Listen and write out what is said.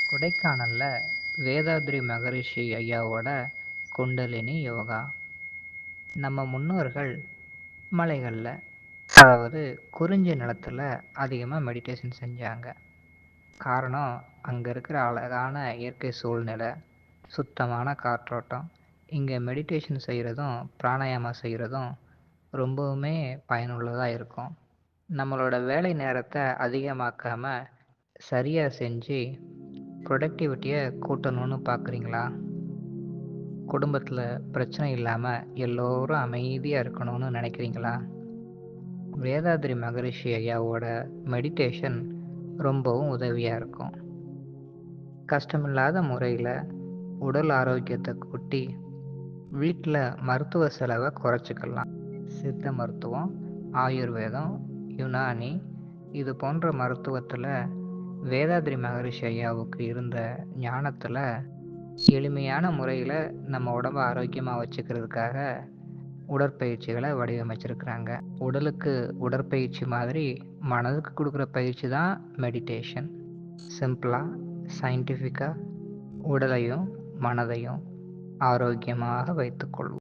கொடைக்கானல்ல வேதாத்ரி மகரிஷி ஐயாவோட குண்டலினி யோகா. நம்ம முன்னோர்கள் மலைகளில், அதாவது குறிஞ்சி நிலத்தில் அதிகமாக மெடிடேஷன் செஞ்சாங்க. காரணம், அங்கே இருக்கிற அழகான இயற்கை சூழ்நிலை, சுத்தமான காற்றோட்டம். இங்கே மெடிடேஷன் செய்கிறதும் பிராணாயாமம் செய்கிறதும் ரொம்பவுமே பயனுள்ளதாக இருக்கும். நம்மளோட வேலை நேரத்தை அதிகமாக்காமல் சரியாக செஞ்சு ப்ரொடக்டிவிட்டியை கூட்டணும்னு பார்க்குறீங்களா? குடும்பத்தில் பிரச்சனை இல்லாமல் எல்லோரும் அமைதியாக இருக்கணும்னு நினைக்கிறீங்களா? வேதாத்ரி மகரிஷி ஐயாவோட மெடிடேஷன் ரொம்பவும் உதவியாக இருக்கும். கஷ்டமில்லாத முறையில் உடல் ஆரோக்கியத்தை கூட்டி வீட்டில் மருத்துவ செலவை குறைச்சிக்கலாம். சித்த மருத்துவம், ஆயுர்வேதம், யுனானி இது போன்ற மருத்துவத்தில் வேதாத்ரி மகரிஷி ஐயாவுக்கு இருந்த ஞானத்தில் எளிமையான முறையில் நம்ம உடம்பை ஆரோக்கியமாக வச்சுக்கிறதுக்காக உடற்பயிற்சிகளை வடிவமைச்சிருக்கிறாங்க. உடலுக்கு உடற்பயிற்சி மாதிரி மனதுக்கு கொடுக்குற பயிற்சி தான் மெடிடேஷன். சிம்பிளாக, சயின்டிஃபிக்காக உடலையும் மனதையும் ஆரோக்கியமாக வைத்துக்கொள்வோம்.